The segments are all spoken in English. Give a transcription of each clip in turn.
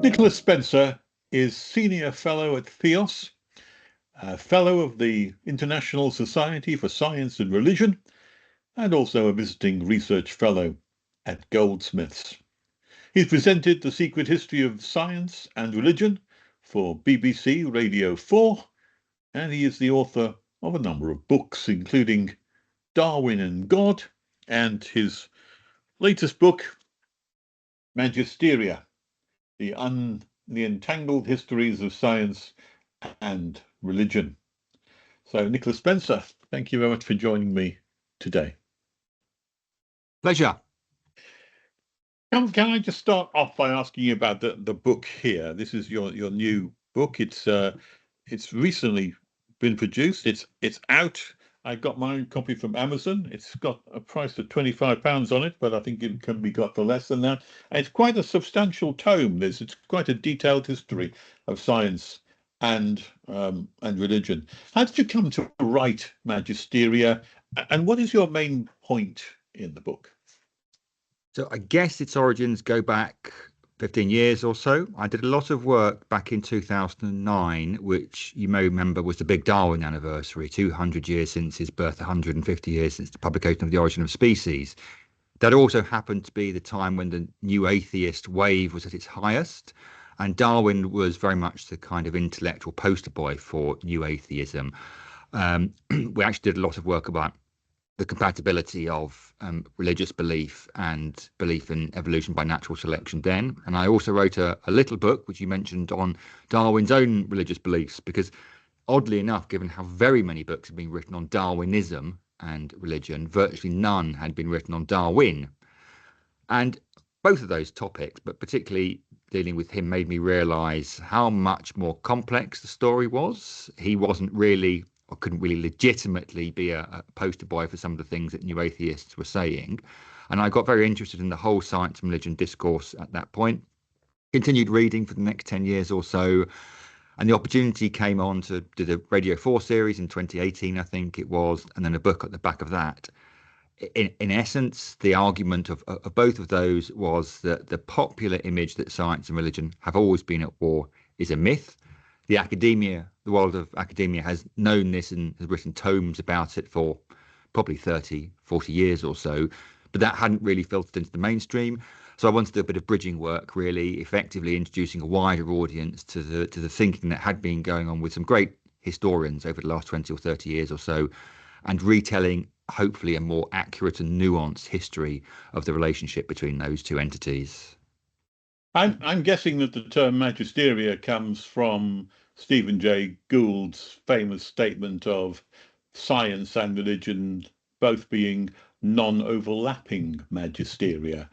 Nicholas Spencer is Senior Fellow at Theos, Fellow of the International Society for Science and Religion, and also a visiting Research Fellow at Goldsmiths. He's presented The Secret History of Science and Religion for BBC Radio 4, and he is the author of a number of books, including Darwin and God, and his latest book, Magisteria, the entangled histories of science and religion. So, Nicholas Spencer, thank you very much for joining me today. Pleasure. Can I just start off by asking you about the book here? This is your new book. It's recently been produced. It's out. I got my copy from Amazon. It's got a price of £25 on it, but I think it can be got for less than that. And it's quite a substantial tome. It's quite a detailed history of science and religion. How did you come to write Magisteria, and what is your main point in the book? So I guess its origins go back 15 years or so. I did a lot of work back in 2009, which you may remember was the big Darwin anniversary, 200 years since his birth, 150 years since the publication of The Origin of Species. That also happened to be the time when the new atheist wave was at its highest. And Darwin was very much the kind of intellectual poster boy for new atheism. We actually did a lot of work about the compatibility of religious belief and belief in evolution by natural selection then. And I also wrote a little book, which you mentioned, on Darwin's own religious beliefs, because oddly enough, given how very many books have been written on Darwinism and religion, virtually none had been written on Darwin. And both of those topics, but particularly dealing with him, made me realise how much more complex the story was. He wasn't really, or couldn't really legitimately be a poster boy for some of the things that new atheists were saying. And I got very interested in the whole science and religion discourse at that point. Continued reading for the next 10 years or so. And the opportunity came on to do the Radio 4 series in 2018, I think it was, and then a book at the back of that. In essence, the argument of both of those was that the popular image that science and religion have always been at war is a myth. The world of academia has known this and has written tomes about it for probably 30, 40 years or so, but that hadn't really filtered into the mainstream. So I wanted to do a bit of bridging work, really effectively introducing a wider audience to the thinking that had been going on with some great historians over the last 20 or 30 years or so, and retelling hopefully a more accurate and nuanced history of the relationship between those two entities. I'm guessing that the term magisteria comes from Stephen Jay Gould's famous statement of science and religion both being non-overlapping magisteria,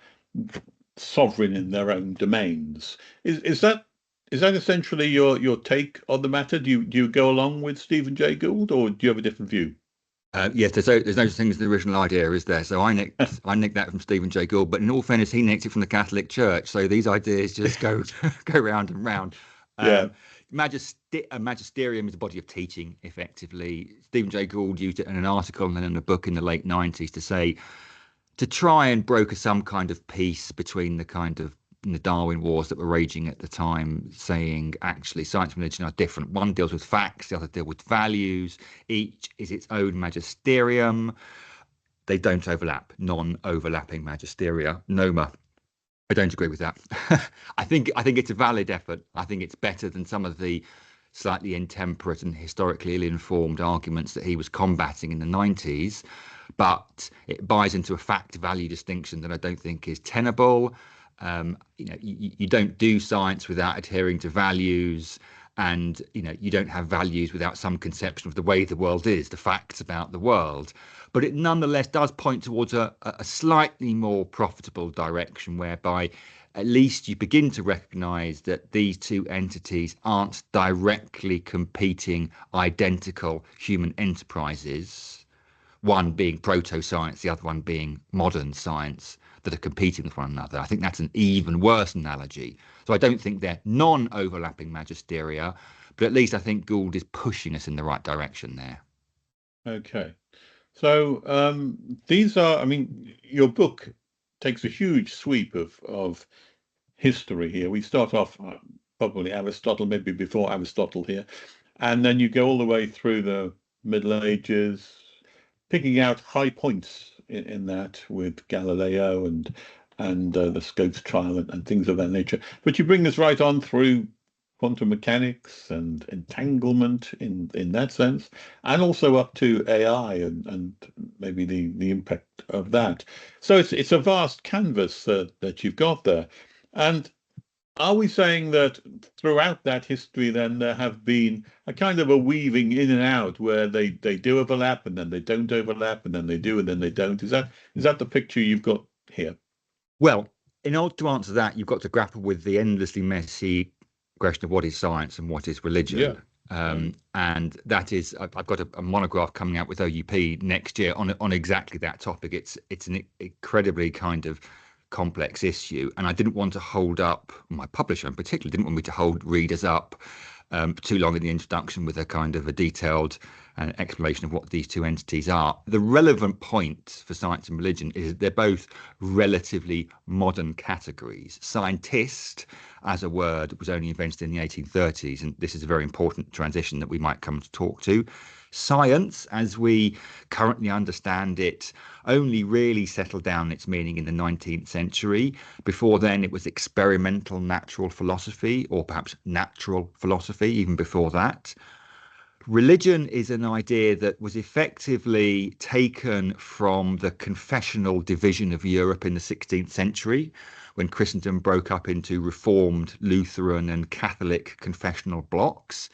sovereign in their own domains. Is that essentially your take on the matter? Do you go along with Stephen Jay Gould, or do you have a different view? Yes, there's no such thing as the original idea, is there? So I nicked that from Stephen Jay Gould, but in all fairness, he nicked it from the Catholic Church. So these ideas just go round and round. Yeah. Magisterium is a body of teaching, effectively. Stephen Jay Gould used it in an article and then in a book in the late 90s to try and broker some kind of peace between the Darwin wars that were raging at the time, saying actually science and religion are different. One deals with facts, the other deal with values. Each is its own magisterium. They don't overlap. Non-overlapping magisteria. Noma. I don't agree with that. I think it's a valid effort. I think it's better than some of the slightly intemperate and historically ill-informed arguments that he was combating in the 90s. But it buys into a fact-value distinction that I don't think is tenable. You don't do science without adhering to values, and you don't have values without some conception of the way the world is, the facts about the world. But it nonetheless does point towards a slightly more profitable direction, whereby at least you begin to recognize that these two entities aren't directly competing identical human enterprises, one being proto-science, the other one being modern science, that are competing with one another. I think that's an even worse analogy. So I don't think they're non-overlapping magisteria, but at least I think Gould is pushing us in the right direction there. Okay. So these are, your book takes a huge sweep of history here. We start off probably Aristotle, maybe before Aristotle here, and then you go all the way through the Middle Ages, picking out high points in that with Galileo and the Scopes trial and things of that nature. But you bring us right on through quantum mechanics and entanglement in that sense, and also up to AI and maybe the impact of that. So it's a vast canvas that you've got there. And are we saying that throughout that history, then there have been a kind of a weaving in and out where they do overlap and then they don't overlap and then they do and then they don't? Is that the picture you've got here? Well, in order to answer that, you've got to grapple with the endlessly messy question of what is science and what is religion. And that is, I've got a monograph coming out with OUP next year on exactly that topic. It's an incredibly kind of complex issue, and I didn't want to hold up, my publisher in particular didn't want me to hold readers up too long in the introduction with a kind of a detailed explanation of what these two entities are. The relevant point for science and religion is that they're both relatively modern categories. Scientist as a word was only invented in the 1830s, and this is a very important transition that we might come to talk to. Science, as we currently understand it, only really settled down its meaning in the 19th century. Before then, it was experimental natural philosophy, or perhaps natural philosophy, even before that. Religion is an idea that was effectively taken from the confessional division of Europe in the 16th century, when Christendom broke up into Reformed, Lutheran, and Catholic confessional blocks.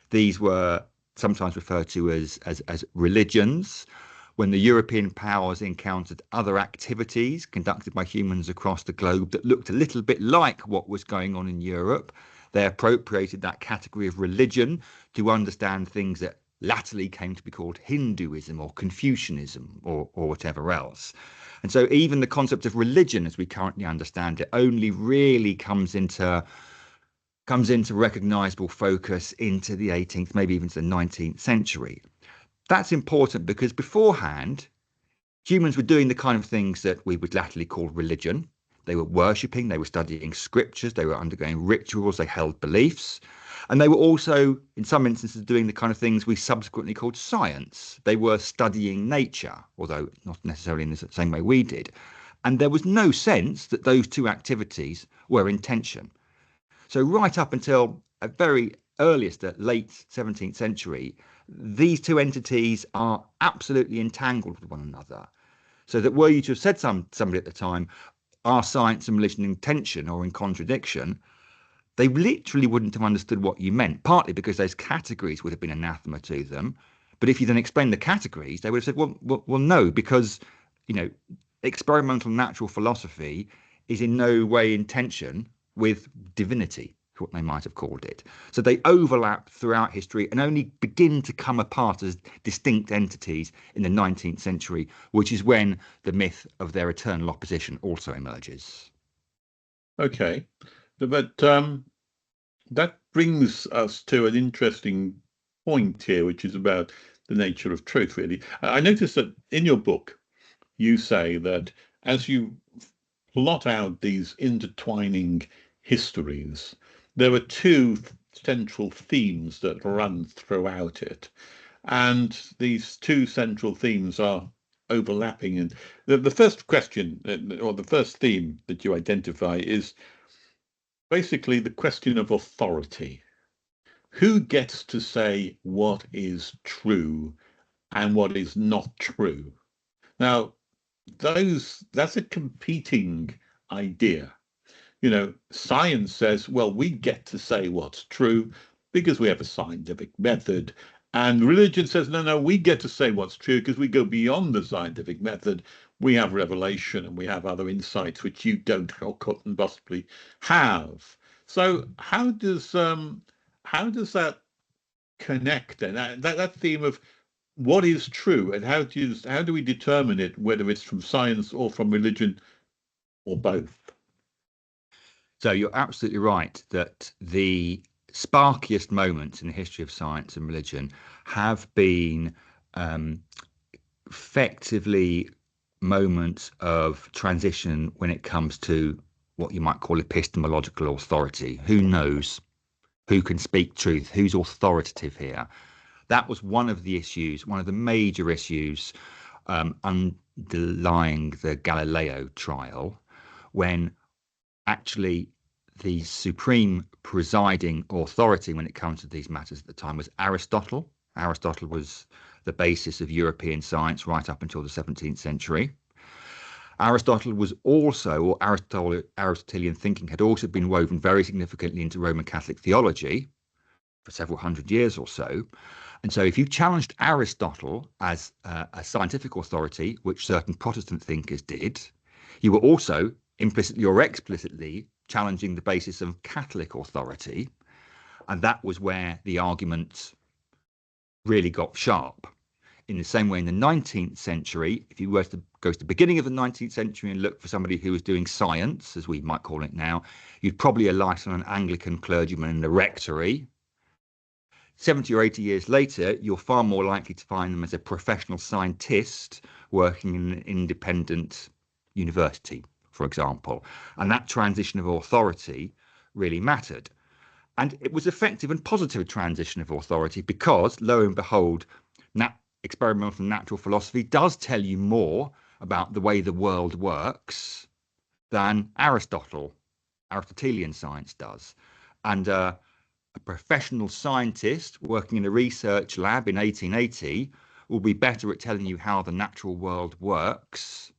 These were sometimes referred to as religions. When the European powers encountered other activities conducted by humans across the globe that looked a little bit like what was going on in Europe, they appropriated that category of religion to understand things that latterly came to be called Hinduism or Confucianism or whatever else. And so even the concept of religion as we currently understand it only really comes into recognizable focus into the 18th, maybe even to the 19th century. That's important because beforehand, humans were doing the kind of things that we would latterly call religion. They were worshipping, they were studying scriptures, they were undergoing rituals, they held beliefs. And they were also, in some instances, doing the kind of things we subsequently called science. They were studying nature, although not necessarily in the same way we did. And there was no sense that those two activities were in tension. So right up until a very earliest, late 17th century, these two entities are absolutely entangled with one another. So that were you to have said somebody at the time, are science and religion in tension or in contradiction, they literally wouldn't have understood what you meant, partly because those categories would have been anathema to them. But if you then explain the categories, they would have said, well, no, because, experimental natural philosophy is in no way in tension with divinity, what they might have called it. So they overlap throughout history and only begin to come apart as distinct entities in the 19th century, which is when the myth of their eternal opposition also emerges. Okay, but that brings us to an interesting point here, which is about the nature of truth, really. I noticed that in your book, you say that as you plot out these intertwining histories, there are two central themes that run throughout it. And these two central themes are overlapping. And the first question, or the first theme that you identify, is basically the question of authority. Who gets to say what is true and what is not true? Now, that's a competing idea. Science says, well, we get to say what's true because we have a scientific method. And religion says, no, we get to say what's true because we go beyond the scientific method. We have revelation and we have other insights which you don't or couldn't possibly have. So how does that connect then? That theme of what is true and how do we determine it, whether it's from science or from religion or both? So you're absolutely right that the sparkiest moments in the history of science and religion have been effectively moments of transition when it comes to what you might call epistemological authority. Who knows? Who can speak truth? Who's authoritative here? That was one of the issues, one of the major issues underlying the Galileo trial, when actually the supreme presiding authority when it comes to these matters at the time was Aristotle. Aristotle was the basis of European science right up until the 17th century. Aristotle was also, or Aristotelian thinking had also been woven very significantly into Roman Catholic theology for several hundred years or so. And so if you challenged Aristotle as a scientific authority, which certain Protestant thinkers did, you were also implicitly or explicitly challenging the basis of Catholic authority. And that was where the argument really got sharp. In the same way, in the 19th century, if you were to go to the beginning of the 19th century and look for somebody who was doing science, as we might call it now, you'd probably alight on an Anglican clergyman in the rectory. 70 or 80 years later, you're far more likely to find them as a professional scientist working in an independent university, for example. And that transition of authority really mattered. And it was effective and positive transition of authority because, lo and behold, experimental natural philosophy does tell you more about the way the world works than Aristotelian science does. And a professional scientist working in a research lab in 1880 will be better at telling you how the natural world works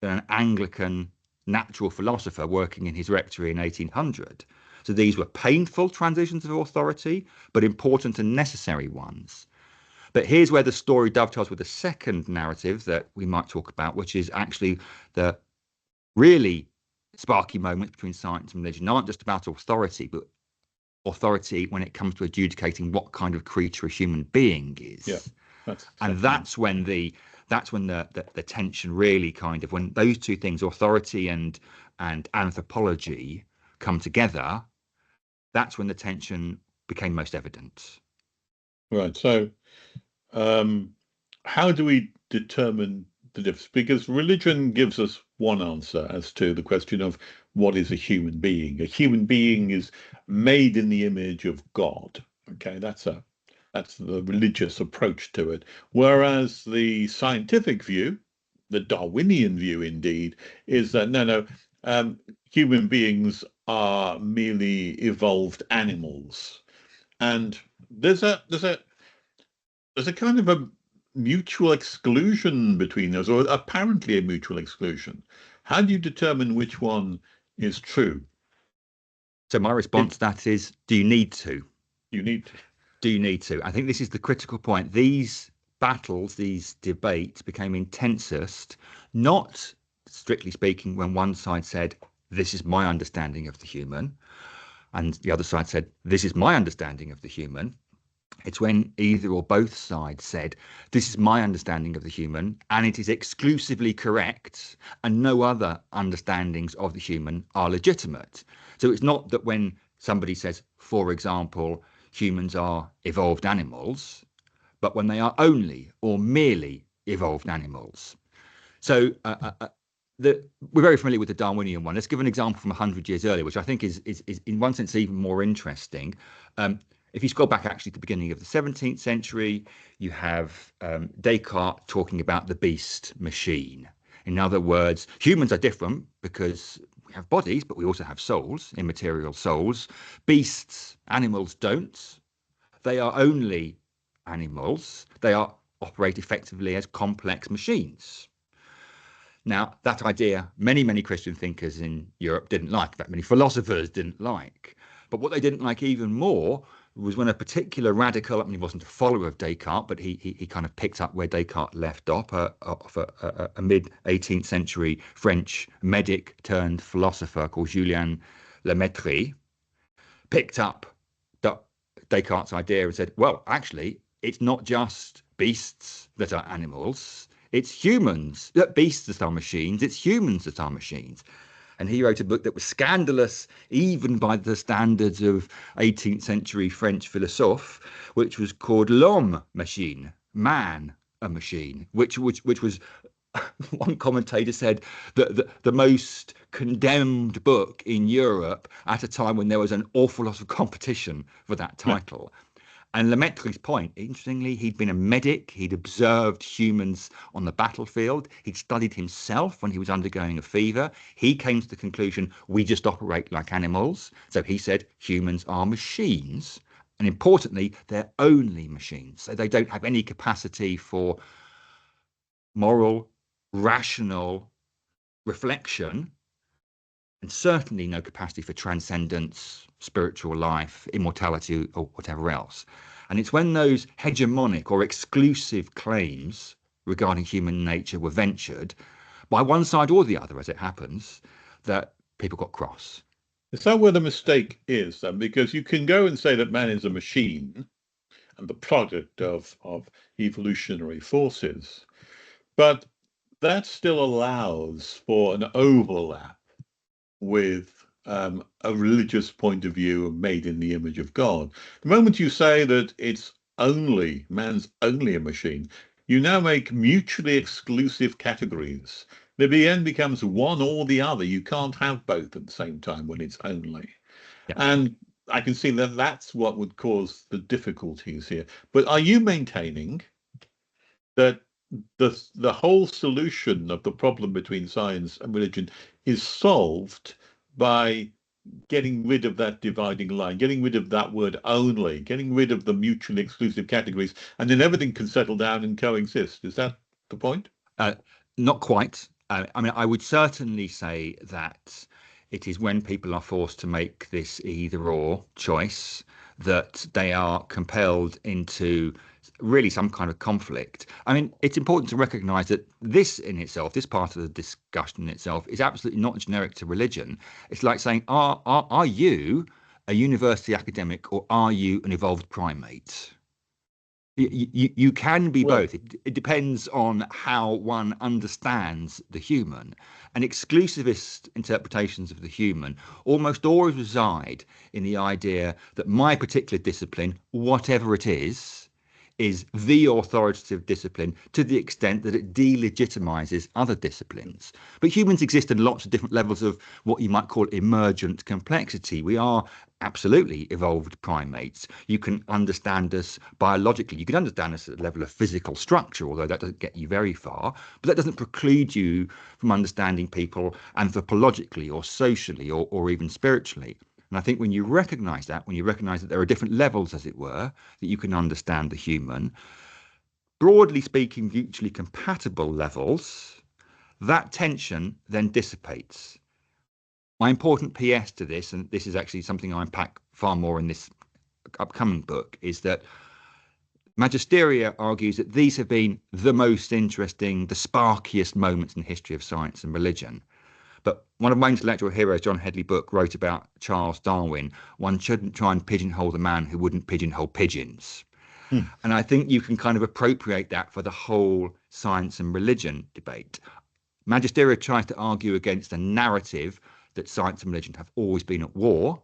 than an Anglican natural philosopher working in his rectory in 1800. So these were painful transitions of authority, but important and necessary ones. But here's where the story dovetails with the second narrative that we might talk about, which is actually the really sparky moments between science and religion aren't just about authority, but authority when it comes to adjudicating what kind of creature a human being is. Yeah, that's when the tension really kind of, when those two things, authority and anthropology, come together, that's when the tension became most evident. Right. So how do we determine the difference? Because religion gives us one answer as to the question of what is a human being. A human being is made in the image of God. Okay, that's the religious approach to it. Whereas the scientific view, the Darwinian view indeed, is that no, human beings are merely evolved animals. And there's a kind of a mutual exclusion between those, or apparently a mutual exclusion. How do you determine which one is true? So my response to that is, do you need to? You need to. Do you need to? I think this is the critical point. These battles, these debates became intensest, not strictly speaking, when one side said, this is my understanding of the human, and the other side said, this is my understanding of the human. It's when either or both sides said, this is my understanding of the human, and it is exclusively correct, and no other understandings of the human are legitimate. So it's not that when somebody says, for example, humans are evolved animals, but when they are only or merely evolved animals. So we're very familiar with the Darwinian one. Let's give an example from 100 years earlier, which I think is in one sense even more interesting. If you scroll back actually to the beginning of the 17th century, you have Descartes talking about the beast machine. In other words, humans are different because we have bodies, but we also have souls, immaterial souls. Beasts, animals don't. They are only animals. They operate effectively as complex machines. Now, that idea, many Christian thinkers in Europe didn't like, that many philosophers didn't like. But what they didn't like even more was when a particular radical, I mean, he wasn't a follower of Descartes, but he kind of picked up where Descartes left off, a mid-18th century French medic turned philosopher called Julien Lemaitre, picked up Descartes' idea and said, well, actually, it's not just beasts that are animals, it's humans. Beasts that are machines, it's humans that are machines. And he wrote a book that was scandalous even by the standards of 18th century French philosophe, which was called L'Homme Machine, Man a Machine, which was one commentator said that the most condemned book in Europe at a time when there was an awful lot of competition for that title. And Lemaitre's point, interestingly, he'd been a medic, he'd observed humans on the battlefield, he'd studied himself when he was undergoing a fever. He came to the conclusion, we just operate like animals. So he said, humans are machines. And importantly, they're only machines. So they don't have any capacity for moral, rational reflection, and certainly no capacity for transcendence, spiritual life, immortality, or whatever else. And it's when those hegemonic or exclusive claims regarding human nature were ventured by one side or the other, as it happens, that people got cross. Is that where the mistake is, then? Because you can go and say that man is a machine and the product of evolutionary forces, but that still allows for an overlap with a religious point of view made in the image of God. The moment you say that man's only a machine, you now make mutually exclusive categories. The end becomes one or the other. You can't have both at the same time when it's only. Yeah. And I can see that that's what would cause the difficulties here. But are you maintaining that the whole solution of the problem between science and religion is solved by getting rid of that dividing line, getting rid of that word only, getting rid of the mutually exclusive categories, and then everything can settle down and coexist? Is that the point? Not quite. I mean, I would certainly say that it is when people are forced to make this either or choice that they are compelled into really some kind of conflict. I mean, it's important to recognize that this in itself, this part of the discussion in itself, is absolutely not generic to religion. It's like saying, are you a university academic or are you an evolved primate? You can be both. It depends on how one understands the human. And exclusivist interpretations of the human almost always reside in the idea that my particular discipline, whatever it is the authoritative discipline to the extent that it delegitimizes other disciplines. But humans exist in lots of different levels of what you might call emergent complexity. We are absolutely evolved primates. You can understand us biologically. You can understand us at the level of physical structure, although that doesn't get you very far. But that doesn't preclude you from understanding people anthropologically or socially or even spiritually. And I think when you recognize that there are different levels, as it were, that you can understand the human, broadly speaking, mutually compatible levels, that tension then dissipates. My important PS to this, and this is actually something I unpack far more in this upcoming book, is that Magisteria argues that these have been the most interesting, the sparkiest moments in the history of science and religion. But one of my intellectual heroes, John Hedley Book, wrote about Charles Darwin. One shouldn't try and pigeonhole the man who wouldn't pigeonhole pigeons. And I think you can kind of appropriate that for the whole science and religion debate. Magisteria tries to argue against a narrative that science and religion have always been at war,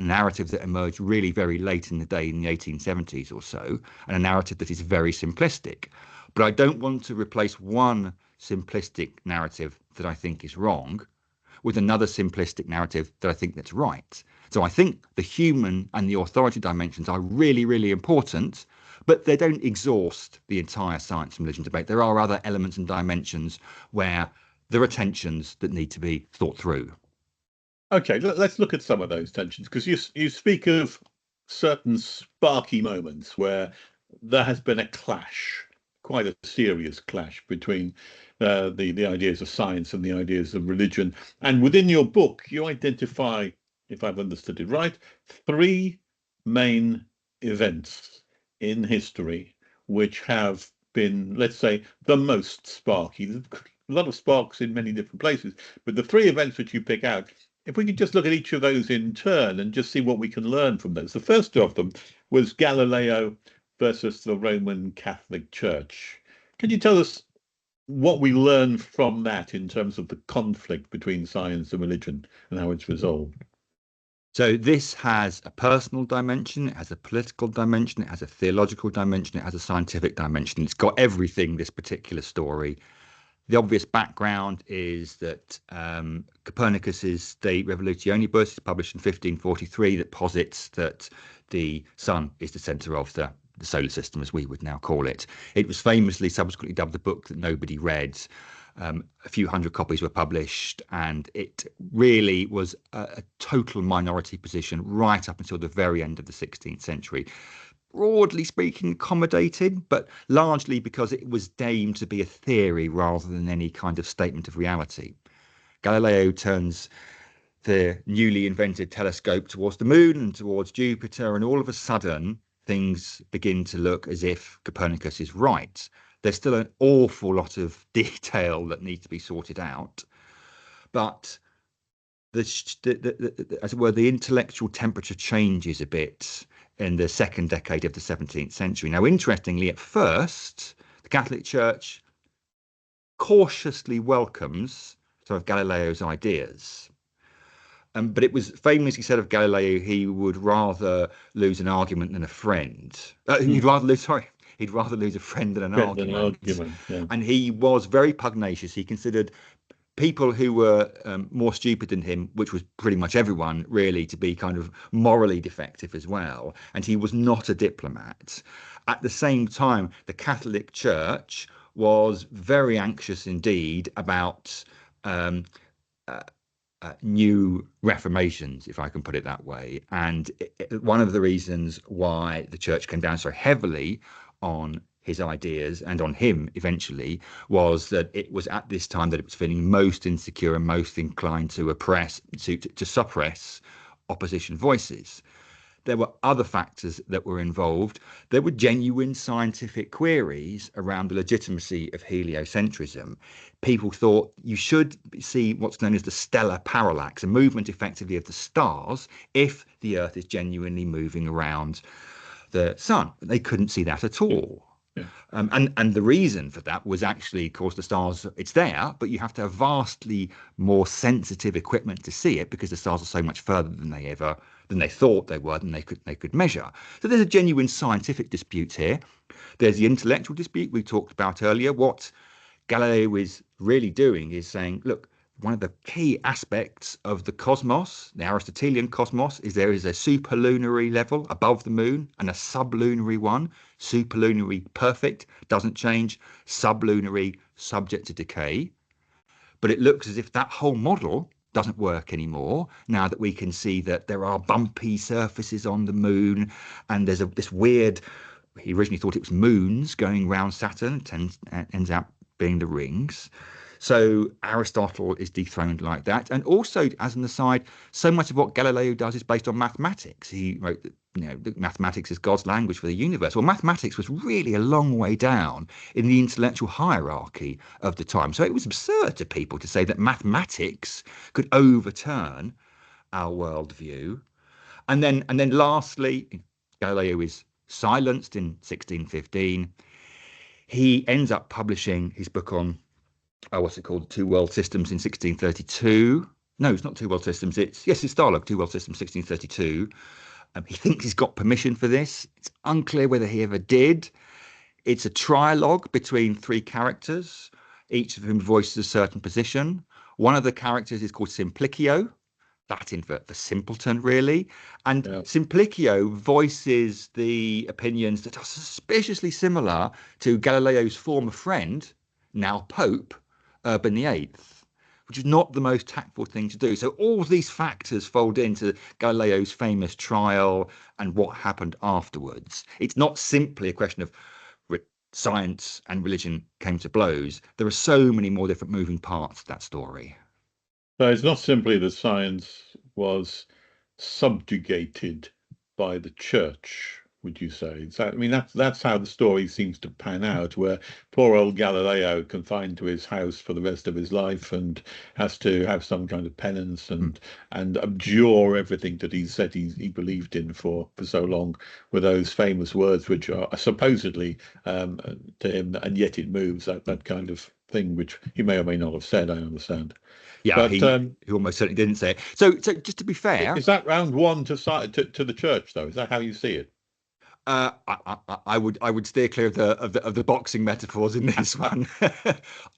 a narrative that emerged really very late in the day in the 1870s or so, and a narrative that is very simplistic. But I don't want to replace one simplistic narrative that I think is wrong with another simplistic narrative that I think that's right. So I think the human and the authority dimensions are really, really important, but they don't exhaust the entire science and religion debate. There are other elements and dimensions where there are tensions that need to be thought through. Okay, let's look at some of those tensions, because you speak of certain sparky moments where there has been a clash, quite a serious clash between the ideas of science and the ideas of religion. And within your book, you identify, if I've understood it right, 3 main events in history which have been, let's say, the most sparky. A lot of sparks in many different places, but the 3 events which you pick out, if we could just look at each of those in turn and just see what we can learn from those. The first of them was Galileo versus the Roman Catholic Church. Can you tell us what we learn from that in terms of the conflict between science and religion and how it's resolved? So this has a personal dimension, it has a political dimension, it has a theological dimension, it has a scientific dimension. It's got everything, this particular story. The obvious background is that Copernicus's De Revolutionibus is published in 1543 that posits that the sun is the centre of the solar system, as we would now call it. It was famously subsequently dubbed the book that nobody read. A few hundred copies were published, and it really was a total minority position right up until the very end of the 16th century. Broadly speaking, accommodated, but largely because it was deemed to be a theory rather than any kind of statement of reality. Galileo turns the newly invented telescope towards the moon and towards Jupiter, and all of a sudden things begin to look as if Copernicus is right. There's still an awful lot of detail that needs to be sorted out, but as it were, the intellectual temperature changes a bit in the second decade of the 17th century. Now, interestingly, at first, the Catholic Church cautiously welcomes some of Galileo's ideas. But it was famously said of Galileo, he would rather lose an argument than a friend. He'd rather lose a friend than an argument. Yeah. And he was very pugnacious. He considered people who were more stupid than him, which was pretty much everyone really, to be kind of morally defective as well. And he was not a diplomat. At the same time, the Catholic Church was very anxious indeed about new reformations, if I can put it that way. And one of the reasons why the church came down so heavily on his ideas and on him eventually was that it was at this time that it was feeling most insecure and most inclined to suppress opposition voices. There were other factors that were involved. There were genuine scientific queries around the legitimacy of heliocentrism. People thought you should see what's known as the stellar parallax, a movement effectively of the stars, if the Earth is genuinely moving around the sun. They couldn't see that at all. Yeah. And the reason for that was actually, of course, the stars, it's there, but you have to have vastly more sensitive equipment to see it because the stars are so much further than they thought they were, than they could measure. So there's a genuine scientific dispute here. There's the intellectual dispute we talked about earlier. What Galileo is really doing is saying, look, one of the key aspects of the cosmos, the Aristotelian cosmos, is there is a superlunary level above the moon and a sublunary one. Superlunary, perfect, doesn't change. Sublunary, subject to decay. But it looks as if that whole model doesn't work anymore now that we can see that there are bumpy surfaces on the moon, and there's this weird, he originally thought it was moons going round Saturn, ends out being the rings. So Aristotle is dethroned like that. And also, as an aside, so much of what Galileo does is based on mathematics. He wrote that, mathematics is God's language for the universe. Well, mathematics was really a long way down in the intellectual hierarchy of the time. So it was absurd to people to say that mathematics could overturn our worldview. And then lastly, Galileo is silenced in 1615. He ends up publishing his book on what's it called? Two World Systems in 1632. No, it's not Two World Systems. It's dialogue, Two World Systems, 1632. He thinks he's got permission for this. It's unclear whether he ever did. It's a trialogue between three characters, each of whom voices a certain position. One of the characters is called Simplicio, Latin for simpleton, really. And Simplicio voices the opinions that are suspiciously similar to Galileo's former friend, now Pope, Urban VIII, which is not the most tactful thing to do. So all these factors fold into Galileo's famous trial and what happened afterwards. It's not simply a question of science and religion came to blows. There are so many more different moving parts to that story. So it's not simply that science was subjugated by the church, would you say? That's how the story seems to pan out, where poor old Galileo confined to his house for the rest of his life and has to have some kind of penance and abjure everything that he said he believed in for so long, with those famous words which are supposedly to him, and yet it moves, that kind of thing, which he may or may not have said, I understand. Yeah, but he almost certainly didn't say it. So just to be fair, is that round one to the church, though? Is that how you see it? I would steer clear of the boxing metaphors in this one.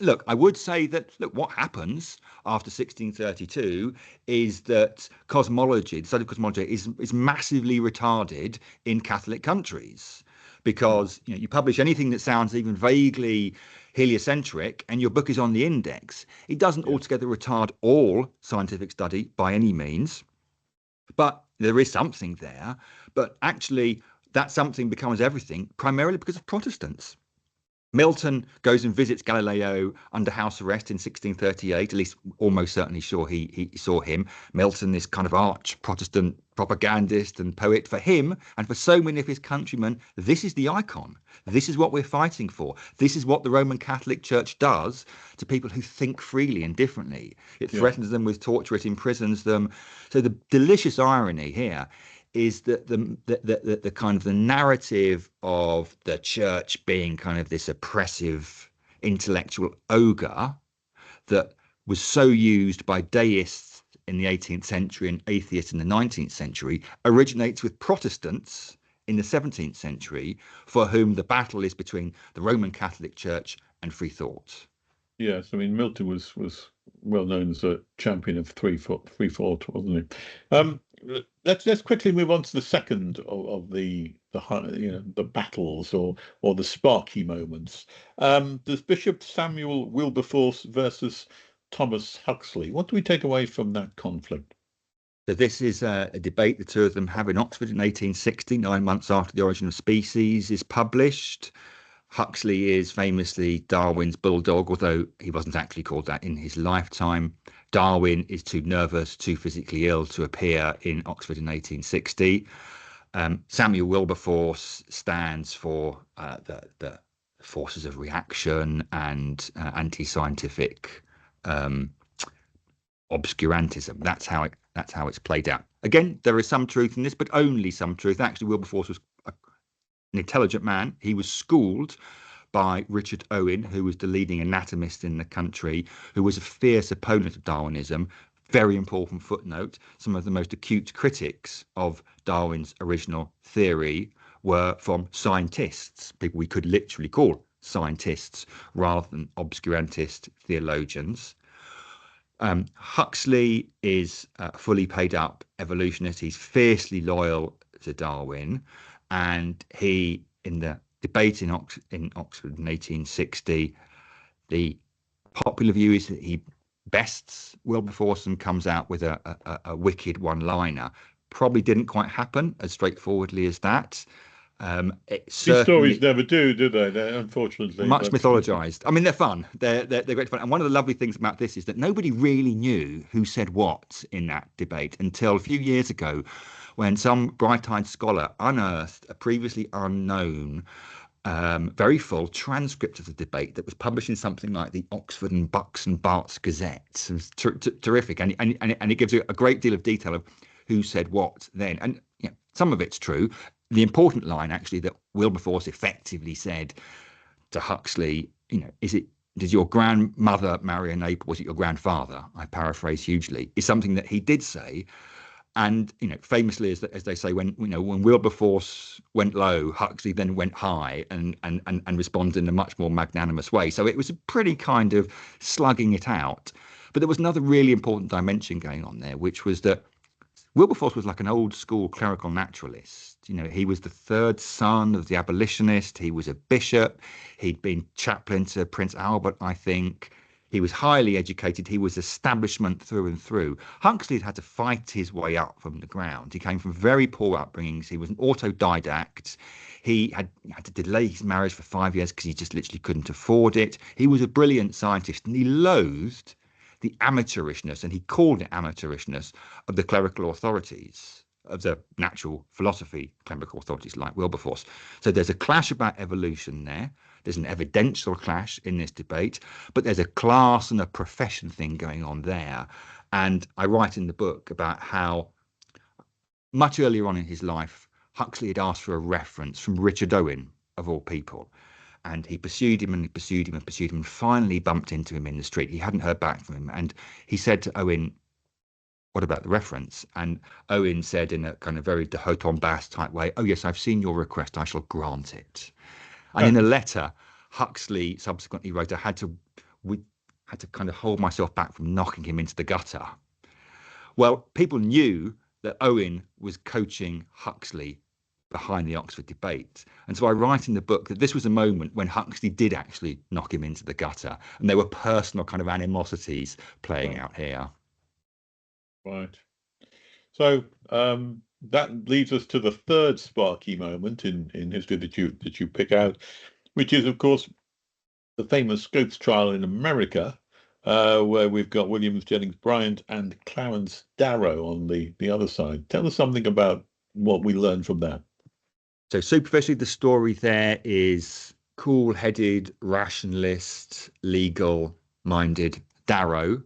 Look, I would say that what happens after 1632 is that cosmology, the study of cosmology, is massively retarded in Catholic countries because you publish anything that sounds even vaguely heliocentric and your book is on the index. It doesn't altogether retard all scientific study by any means, but there is something there. But actually, that something becomes everything primarily because of Protestants. Milton goes and visits Galileo under house arrest in 1638, at least almost certainly sure he saw him. Milton, this kind of arch Protestant propagandist and poet, for him and for so many of his countrymen, this is the icon. This is what we're fighting for. This is what the Roman Catholic Church does to people who think freely and differently. It threatens them with torture, it imprisons them. So the delicious irony here is that the kind of the narrative of the church being kind of this oppressive intellectual ogre that was so used by deists in the 18th century and atheists in the 19th century originates with Protestants in the 17th century, for whom the battle is between the Roman Catholic Church and free thought. Yes, I mean Milton was well known as a champion of free thought, wasn't he? Let's quickly move on to the second of the battles or the sparky moments. There's Bishop Samuel Wilberforce versus Thomas Huxley. What do we take away from that conflict? So this is a debate the two of them have in Oxford in 1860, 9 months after The Origin of Species is published. Huxley is famously Darwin's bulldog, although he wasn't actually called that in his lifetime. Darwin is too nervous, too physically ill to appear in Oxford in 1860. Samuel Wilberforce stands for the forces of reaction and anti-scientific obscurantism. That's how it's played out. Again, there is some truth in this, but only some truth. Actually, Wilberforce was an intelligent man. He was schooled by Richard Owen, who was the leading anatomist in the country, who was a fierce opponent of Darwinism. Very important footnote. Some of the most acute critics of Darwin's original theory were from scientists, people we could literally call scientists rather than obscurantist theologians. Huxley is a fully paid up evolutionist. He's fiercely loyal to Darwin. And he, in the debate in Oxford in 1860, the popular view is that he bests Wilberforce and comes out with a wicked one-liner. Probably didn't quite happen as straightforwardly as that. These stories never do they? They're unfortunately much mythologized. I mean, they're fun. They're great fun. And one of the lovely things about this is that nobody really knew who said what in that debate until a few years ago, when some bright-eyed scholar unearthed a previously unknown, very full transcript of the debate that was published in something like the Oxford and Bucks and Barts Gazette. It was terrific, and it gives you a great deal of detail of who said what then. And some of it's true. The important line, actually, that Wilberforce effectively said to Huxley, did your grandmother marry a neighbour? Was it your grandfather? I paraphrase hugely. Is something that he did say. And famously, as they say, when Wilberforce went low, Huxley then went high and responded in a much more magnanimous way. So it was a pretty kind of slugging it out. But there was another really important dimension going on there, which was that Wilberforce was like an old school clerical naturalist. He was the third son of the abolitionist. He was a bishop. He'd been chaplain to Prince Albert, I think. He was highly educated. He was establishment through and through. Huxley had to fight his way up from the ground. He came from very poor upbringings. He was an autodidact. He had to delay his marriage for 5 years because he just literally couldn't afford it. He was a brilliant scientist, and he loathed the amateurishness, and he called it amateurishness, of the clerical authorities, of the natural philosophy clerical authorities like Wilberforce. So there's a clash about evolution there. There's an evidential clash in this debate, but there's a class and a profession thing going on there. And I write in the book about how much earlier on in his life, Huxley had asked for a reference from Richard Owen, of all people. And he pursued him and he pursued him and pursued him and finally bumped into him in the street. He hadn't heard back from him. And he said to Owen, what about the reference? And Owen said in a kind of very de haut en basse type way, oh, yes, I've seen your request. I shall grant it. And in a letter, Huxley subsequently wrote, we had to kind of hold myself back from knocking him into the gutter. Well, people knew that Owen was coaching Huxley behind the Oxford debate. And so I write in the book that this was a moment when Huxley did actually knock him into the gutter. And there were personal kind of animosities playing out here. Right. So that leads us to the third sparky moment in history that you pick out, which is, of course, the famous Scopes trial in America, where we've got Williams Jennings Bryant and Clarence Darrow on the other side. Tell us something about what we learned from that. So superficially, the story there is cool-headed, rationalist, legal-minded Darrow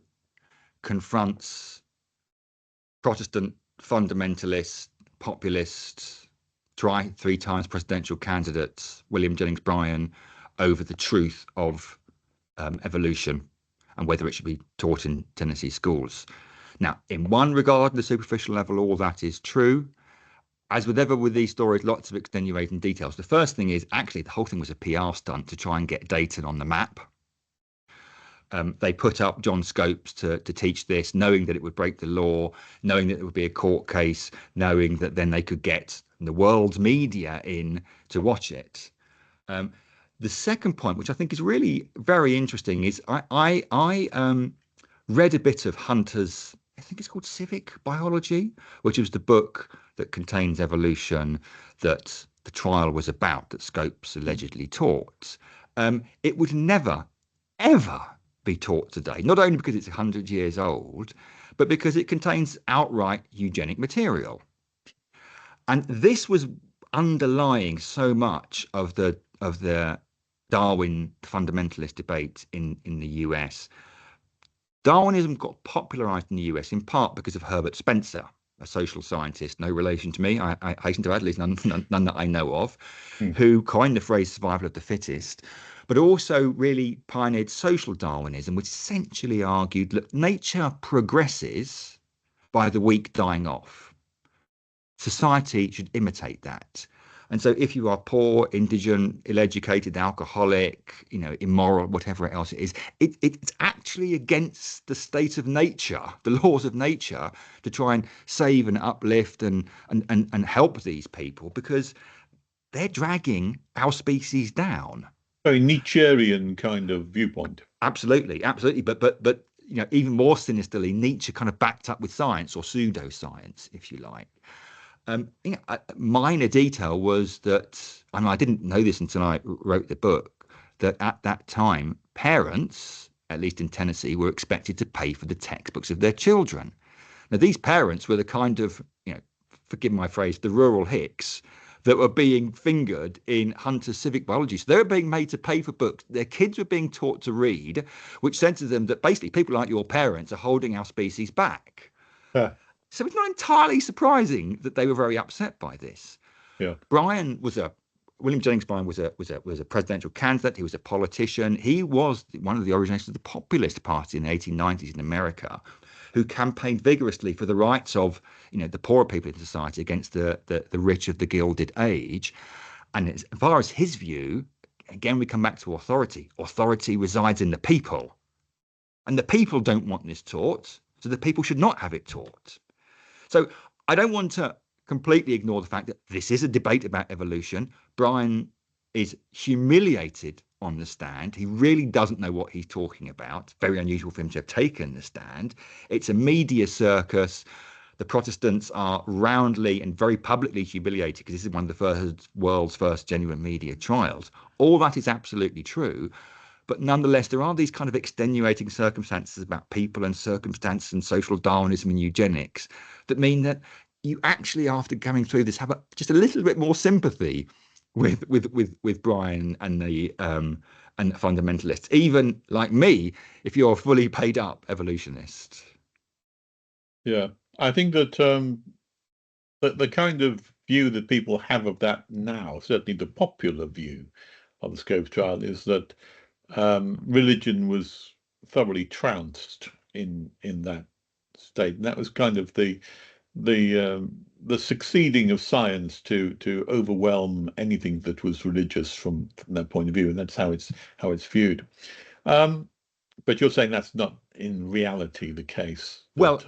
confronts Protestant fundamentalist, populist, three times presidential candidate William Jennings Bryan over the truth of evolution and whether it should be taught in Tennessee schools. Now, in one regard, the superficial level, all that is true. As with ever with these stories, lots of extenuating details. The first thing is actually the whole thing was a PR stunt to try and get Dayton on the map. They put up John Scopes to teach this, knowing that it would break the law, knowing that it would be a court case, knowing that then they could get the world's media in to watch it. The second point, which I think is really very interesting, is I read a bit of Hunter's, I think it's called Civic Biology, which was the book that contains evolution that the trial was about, that Scopes allegedly taught. It would never, ever be taught today, not only because it's 100 years old, but because it contains outright eugenic material. And this was underlying so much of the Darwin fundamentalist debate in the US. Darwinism got popularized in the US in part because of Herbert Spencer, a social scientist, no relation to me, I hasten to add, at least none that I know of, who coined the phrase survival of the fittest, but also really pioneered social Darwinism, which essentially argued that nature progresses by the weak dying off. Society should imitate that. And so if you are poor, indigent, ill-educated, alcoholic, immoral, whatever else it is, it's actually against the state of nature, the laws of nature, to try and save and uplift and help these people, because they're dragging our species down. Very Nietzschean kind of viewpoint. Absolutely. But even more sinisterly, Nietzsche kind of backed up with science, or pseudoscience, if you like. A minor detail was that, I didn't know this until I wrote the book, that at that time, parents, at least in Tennessee, were expected to pay for the textbooks of their children. Now, these parents were the kind of, forgive my phrase, the rural hicks that were being fingered in Hunter's Civic Biology. So they were being made to pay for books. Their kids were being taught to read, which said to them that basically people like your parents are holding our species back. So it's not entirely surprising that they were very upset by this. Yeah. William Jennings Bryan was a presidential candidate. He was a politician. He was one of the originators of the Populist Party in the 1890s in America, who campaigned vigorously for the rights of the poorer people in society against the rich of the Gilded Age. And as far as his view, again we come back to authority. Authority resides in the people, and the people don't want this taught, so the people should not have it taught. So I don't want to completely ignore the fact that this is a debate about evolution. Bryan is humiliated on the stand. He really doesn't know what he's talking about. Very unusual for him to have taken the stand. It's a media circus. The Protestants are roundly and very publicly humiliated because this is one of the world's first genuine media trials. All that is absolutely true. But nonetheless, there are these kind of extenuating circumstances about people and circumstance and social Darwinism and eugenics that mean that you actually, after coming through this, have just a little bit more sympathy with Bryan and the fundamentalists, even like me, if you're a fully paid up evolutionist. Yeah, I think that the kind of view that people have of that now, certainly the popular view of the Scopes trial, is that religion was thoroughly trounced in that state, and that was kind of the succeeding of science to overwhelm anything that was religious from that point of view, and that's how it's viewed. But you're saying that's not in reality the case. Well,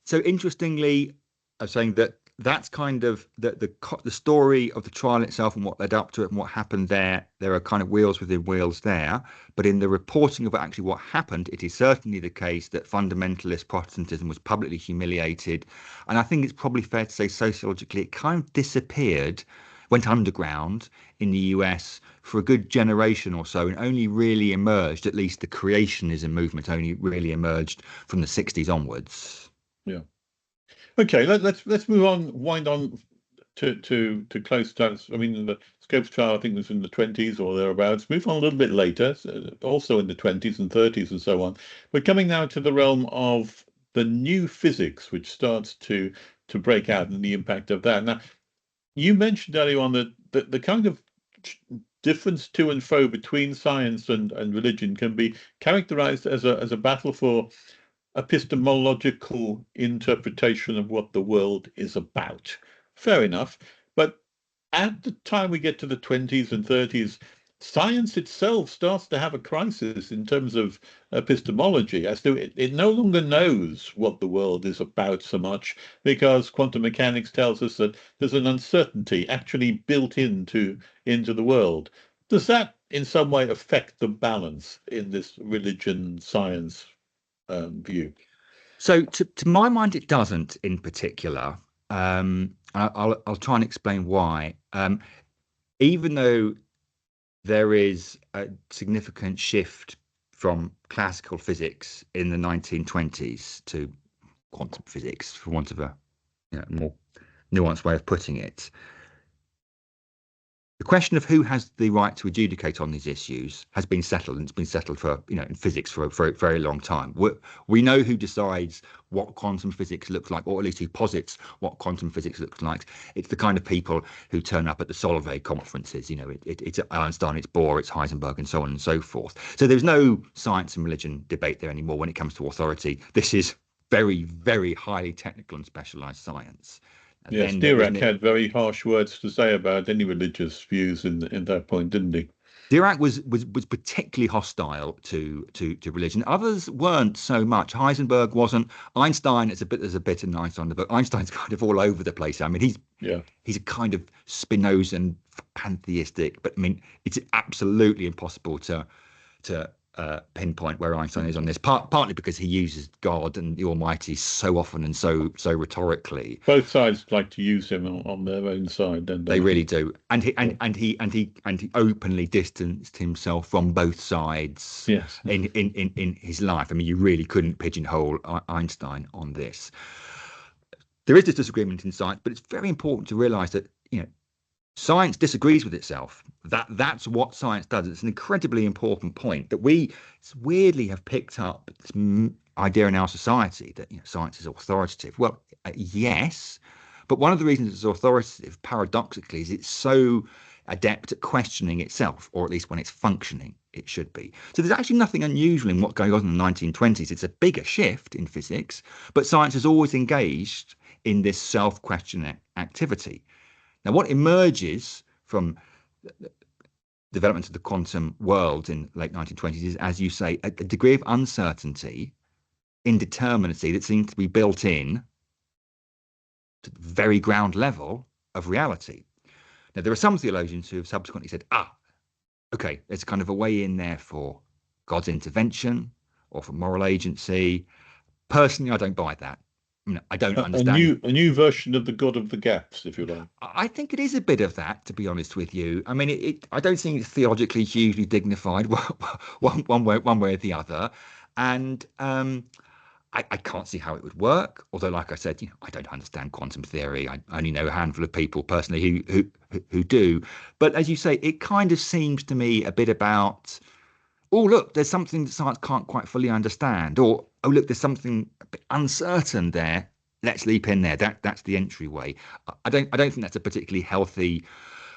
so interestingly, I'm saying that that's kind of the story of the trial itself and what led up to it and what happened there. There are kind of wheels within wheels there. But in the reporting of actually what happened, it is certainly the case that fundamentalist Protestantism was publicly humiliated. And I think it's probably fair to say sociologically, it kind of disappeared, went underground in the US for a good generation or so, and only really emerged, at least the creationism movement only really emerged from the 60s onwards. Yeah. Okay, let's move on, wind on to close times. I mean, the Scopes trial, I think, was in the 20s or thereabouts. Move on a little bit later, also in the 20s and 30s and so on. We're coming now to the realm of the new physics, which starts to break out, and the impact of that. Now, you mentioned earlier on that the kind of difference to and fro between science and religion can be characterized as a battle for epistemological interpretation of what the world is about. Fair enough. But at the time we get to the 20s and 30s, science itself starts to have a crisis in terms of epistemology, as to it no longer knows what the world is about so much, because quantum mechanics tells us that there's an uncertainty actually built into the world. Does that in some way affect the balance in this religion science view? So to my mind, it doesn't in particular. I'll try and explain why. Even though there is a significant shift from classical physics in the 1920s to quantum physics, for want of a more nuanced way of putting it, the question of who has the right to adjudicate on these issues has been settled, and it's been settled for, in physics for a very long time. We know who decides what quantum physics looks like, or at least who posits what quantum physics looks like. It's the kind of people who turn up at the Solvay conferences. It's Einstein, it's Bohr, it's Heisenberg, and so on and so forth. So there's no science and religion debate there anymore when it comes to authority. This is very, very highly technical and specialized science. And yes, Dirac had very harsh words to say about any religious views in that point, didn't he? Dirac was particularly hostile to religion. Others weren't so much. Heisenberg wasn't. Einstein, there's a bit in Einstein, but Einstein's kind of all over the place. I mean, he's a kind of Spinozan pantheistic, but I mean, it's absolutely impossible to pinpoint where Einstein is on this, partly because he uses God and the Almighty so often and so rhetorically. Both sides like to use him on their own side, don't they? They really do, and he openly distanced himself from both sides. Yes. in his life. I mean, you really couldn't pigeonhole Einstein on this. There is this disagreement in science, but it's very important to realise that science disagrees with itself. That's what science does. It's an incredibly important point that we weirdly have picked up this idea in our society that science is authoritative. Well, yes, but one of the reasons it's authoritative, paradoxically, is it's so adept at questioning itself, or at least when it's functioning, it should be. So there's actually nothing unusual in what's going on in the 1920s. It's a bigger shift in physics, but science has always engaged in this self-questioning activity. Now, what emerges from the development of the quantum world in the late 1920s is, as you say, a degree of uncertainty, indeterminacy that seems to be built in to the very ground level of reality. Now, there are some theologians who have subsequently said, okay, there's kind of a way in there for God's intervention or for moral agency. Personally, I don't buy that. I don't understand. A new version of the God of the gaps, if you like. I think it is a bit of that, to be honest with you. I mean, I don't think it's theologically hugely dignified one way or the other, and I can't see how it would work. Although, like I said, I don't understand quantum theory. I only know a handful of people personally who do. But as you say, it kind of seems to me a bit about, oh, look, there's something that science can't quite fully understand, or oh, look, there's something a bit uncertain there. Let's leap in there. That's the entryway. I don't think that's a particularly healthy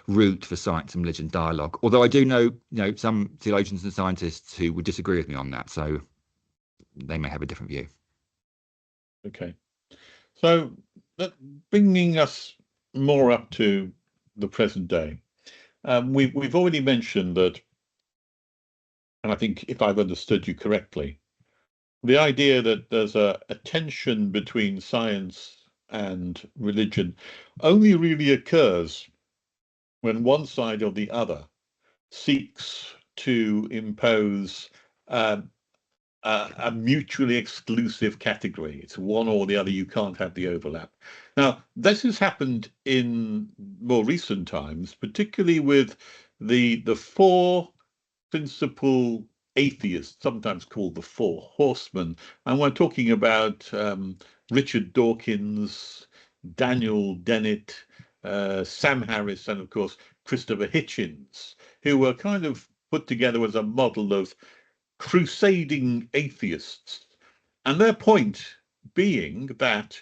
route for science and religion dialogue. Although I do know some theologians and scientists who would disagree with me on that, so they may have a different view. Okay. So bringing us more up to the present day, we've already mentioned that, and I think if I've understood you correctly, the idea that there's a tension between science and religion only really occurs when one side or the other seeks to impose um, a mutually exclusive category. It's one or the other. You can't have the overlap. Now, this has happened in more recent times, particularly with the four principal atheists, sometimes called the Four Horsemen. And we're talking about Richard Dawkins, Daniel Dennett, Sam Harris, and of course, Christopher Hitchens, who were kind of put together as a model of crusading atheists. And their point being that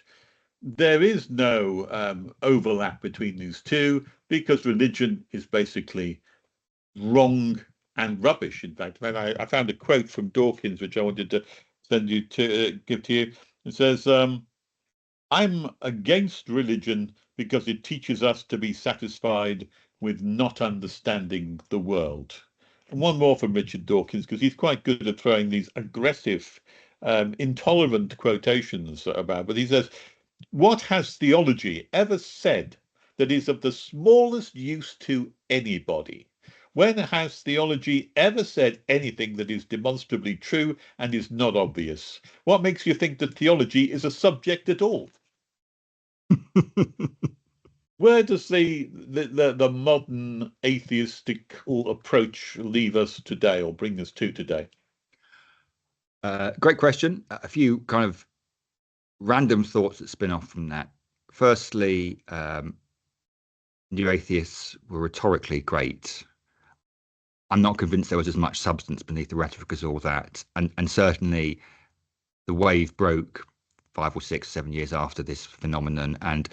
there is no overlap between these two because religion is basically wrong and rubbish. In fact, I found a quote from Dawkins, which I wanted to send you to give to you. It says, I'm against religion because it teaches us to be satisfied with not understanding the world. And one more from Richard Dawkins, because he's quite good at throwing these aggressive, intolerant quotations about. But he says, what has theology ever said that is of the smallest use to anybody? When has theology ever said anything that is demonstrably true and is not obvious? What makes you think that theology is a subject at all? Where does the modern atheistical approach leave us today, or bring us to today? Great question. A few kind of random thoughts that spin off from that. Firstly, new atheists were rhetorically great. I'm not convinced there was as much substance beneath the rhetoric as all that. And certainly the wave broke 5 or 6, 7 years after this phenomenon. And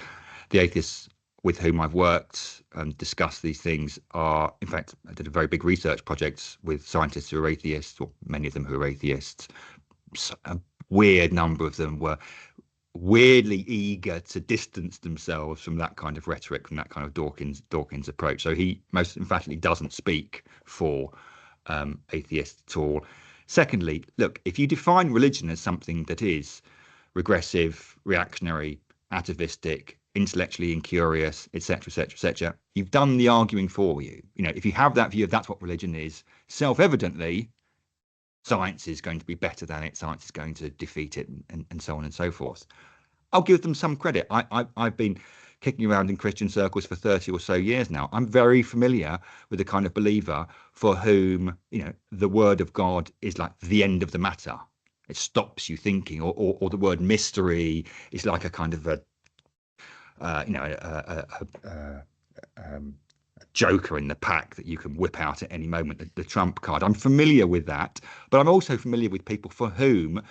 the atheists with whom I've worked and discussed these things are, in fact, I did a very big research project with scientists who are atheists, or many of them who are atheists. A weird number of them were weirdly eager to distance themselves from that kind of rhetoric, from that kind of Dawkins approach. So he most emphatically doesn't speak for atheists at all. Secondly, look, if you define religion as something that is regressive, reactionary, atavistic, intellectually incurious, etc., etc., etc., you've done the arguing for you. You know, if you have that view, that's what religion is. Self-evidently, science is going to be better than it. Science is going to defeat it, and so on and so forth. I'll give them some credit. I've been kicking around in Christian circles for 30 or so years now. I'm very familiar with the kind of believer for whom, you know, the word of God is like the end of the matter. It stops you thinking, or the word mystery is like a kind of a joker in the pack that you can whip out at any moment, the trump card. I'm familiar with that, but I'm also familiar with people for whom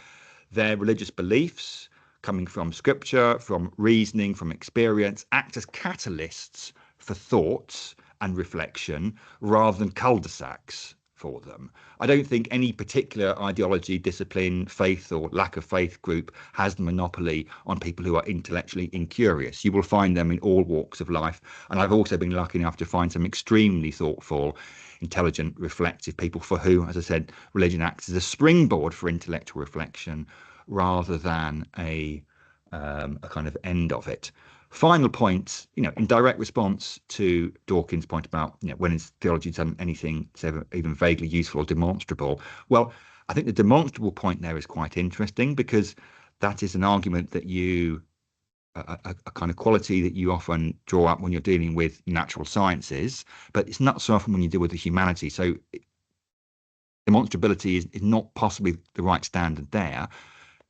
their religious beliefs, coming from scripture, from reasoning, from experience, act as catalysts for thoughts and reflection rather than cul-de-sacs for them. I don't think any particular ideology, discipline, faith or lack of faith group has the monopoly on people who are intellectually incurious. You will find them in all walks of life. And I've also been lucky enough to find some extremely thoughtful, intelligent, reflective people for whom, as I said, religion acts as a springboard for intellectual reflection rather than a kind of end of it. Final point, you know, in direct response to Dawkins' point about, you know, when has theology done anything that's even vaguely useful or demonstrable? Well, I think the demonstrable point there is quite interesting because that is an argument that a kind of quality that you often draw up when you're dealing with natural sciences, but it's not so often when you deal with the humanities. So demonstrability is not possibly the right standard there.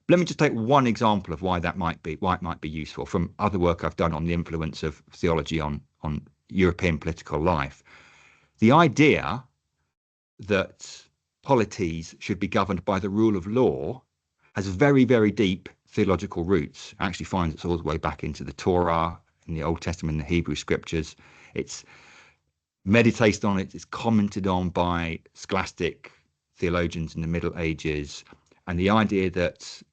Let me just take one example of why it might be useful from other work I've done on the influence of theology on European political life. The idea that polities should be governed by the rule of law has very, very deep theological roots. It actually finds its all the way back into the Torah, in the Old Testament, in the Hebrew scriptures. It's meditated on, it's commented on by scholastic theologians in the Middle Ages. And the idea that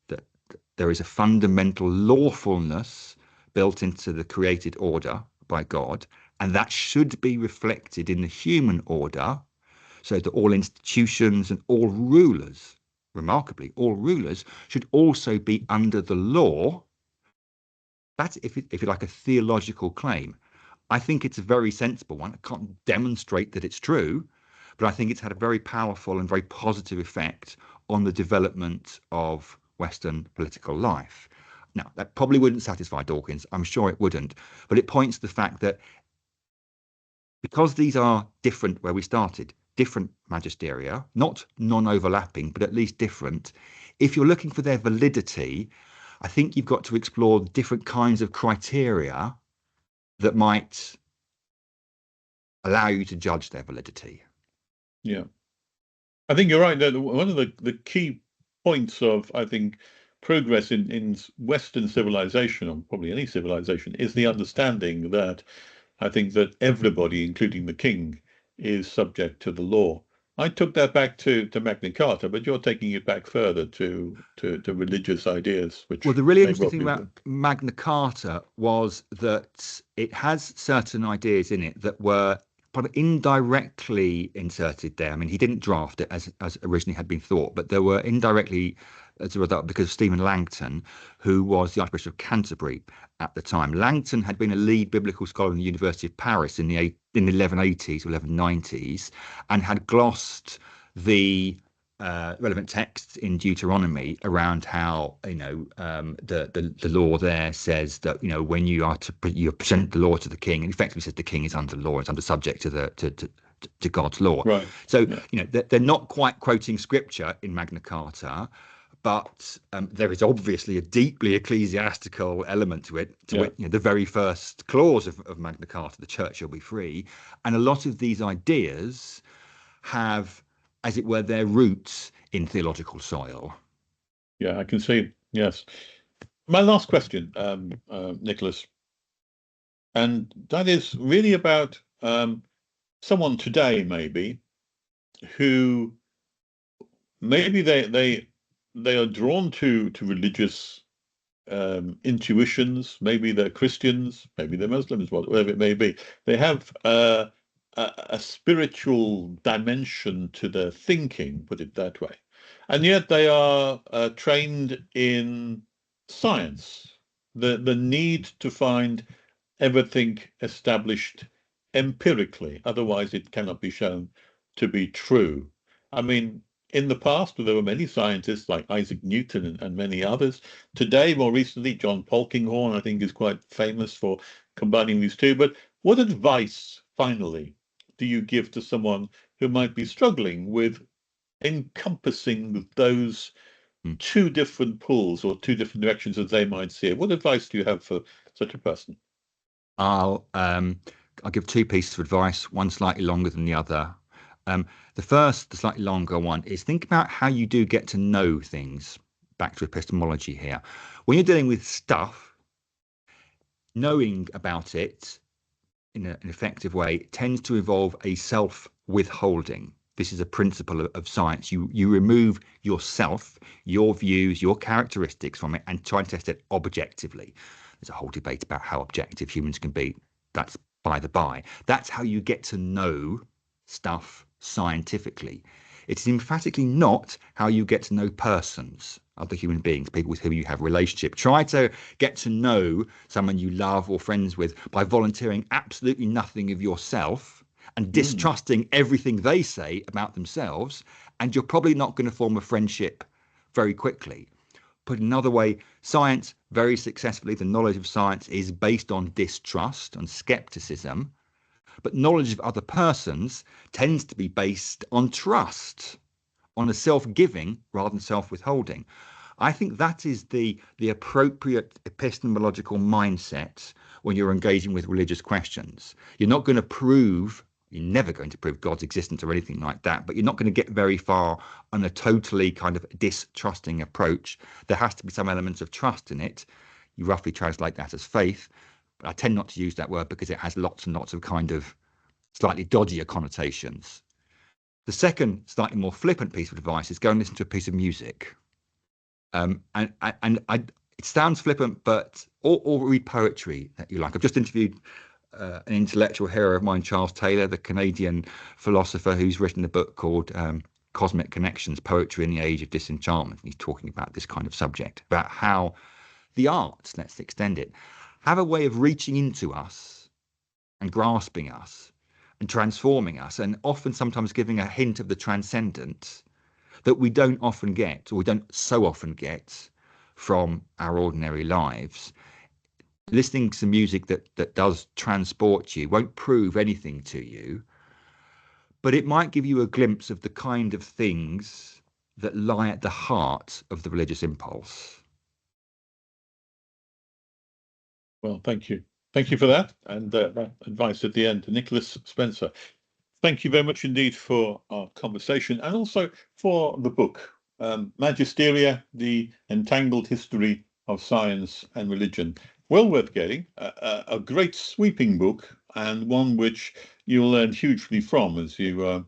there is a fundamental lawfulness built into the created order by God, and that should be reflected in the human order, so that all institutions and all rulers, remarkably, all rulers should also be under the law. That's, if you like, a theological claim. I think it's a very sensible one. I can't demonstrate that it's true, but I think it's had a very powerful and very positive effect on the development of Western political life. Now, that probably wouldn't satisfy Dawkins. I'm sure it wouldn't, but it points to the fact that because these are different where we started, different magisteria, not non-overlapping, but at least different, if you're looking for their validity, I think you've got to explore different kinds of criteria that might allow you to judge their validity. Yeah. I think you're right. One of the key points of, I think, progress in Western civilization, or probably any civilization, is the understanding that I think that everybody, including the king, is subject to the law. I took that back to Magna Carta, but you're taking it back further to religious ideas, which Well, the really may interesting well thing be. about Magna Carta was that it has certain ideas in it that were indirectly inserted there. I mean, he didn't draft it as originally had been thought, but there were indirectly as a result because of Stephen Langton, who was the Archbishop of Canterbury at the time. Langton had been a lead biblical scholar in the University of Paris in the 1180s or 1190s, and had glossed the relevant texts in Deuteronomy around how the law there says that when you are you present the law to the king, and effectively says the king is under law, it's under subject to God's law. Right. So they're not quite quoting scripture in Magna Carta, but there is obviously a deeply ecclesiastical element to it. The very first clause of Magna Carta, the church shall be free, and a lot of these ideas have, as it were, their roots in theological soil. Yeah, I can see. Yes. My last question, Nicholas, and that is really about someone today, maybe, who maybe they are drawn to religious intuitions. Maybe they're Christians, maybe they're Muslims, whatever it may be. They have a spiritual dimension to their thinking, put it that way, and yet they are trained in science. The need to find everything established empirically, otherwise it cannot be shown to be true. I mean, in the past, there were many scientists like Isaac Newton and many others. Today, more recently, John Polkinghorne, I think, is quite famous for combining these two. But what advice, finally, do you give to someone who might be struggling with encompassing those two different pools or two different directions as they might see it? What advice do you have for such a person? I'll give two pieces of advice, one slightly longer than the other. The first, the slightly longer one, is think about how you do get to know things. Back to epistemology here. When you're dealing with stuff, knowing about it in an effective way tends to involve a self-withholding. This is a principle of science. You remove yourself, your views, your characteristics from it, and try and test it objectively. There's a whole debate about how objective humans can be. That's by the by. That's how you get to know stuff scientifically. It is emphatically not how you get to know persons, other human beings, people with whom you have a relationship. Try to get to know someone you love or friends with by volunteering absolutely nothing of yourself and distrusting everything they say about themselves, and you're probably not going to form a friendship very quickly. Put another way, science, very successfully, the knowledge of science is based on distrust and skepticism, but knowledge of other persons tends to be based on trust, on a self-giving rather than self-withholding. I think that is the appropriate epistemological mindset when you're engaging with religious questions. You're not going to prove, you're never going to prove God's existence or anything like that, but you're not going to get very far on a totally kind of distrusting approach. There has to be some elements of trust in it. You roughly translate that as faith, but I tend not to use that word because it has lots and lots of kind of slightly dodgier connotations. The second, slightly more flippant piece of advice is go and listen to a piece of music. It sounds flippant, but or read poetry that you like. I've just interviewed an intellectual hero of mine, Charles Taylor, the Canadian philosopher, who's written a book called Cosmic Connections: Poetry in the Age of Disenchantment. He's talking about this kind of subject, about how the arts, let's extend it, have a way of reaching into us and grasping us and transforming us, and often sometimes giving a hint of the transcendent that we don't often get, or we don't so often get from our ordinary lives. Listening to music that does transport you won't prove anything to you, but it might give you a glimpse of the kind of things that lie at the heart of the religious impulse. Well, thank you. Thank you for that. And that advice at the end, Nicholas Spencer. Thank you very much indeed for our conversation, and also for the book, Magisteria, The Entangled History of Science and Religion. Well worth getting, a great sweeping book, and one which you'll learn hugely from as you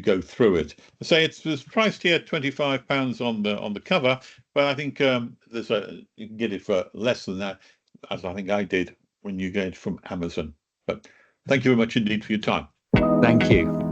go through it. I say it's priced here £25 on the cover, but I think you can get it for less than that, as I think I did when you get it from Amazon. But thank you very much indeed for your time. Thank you.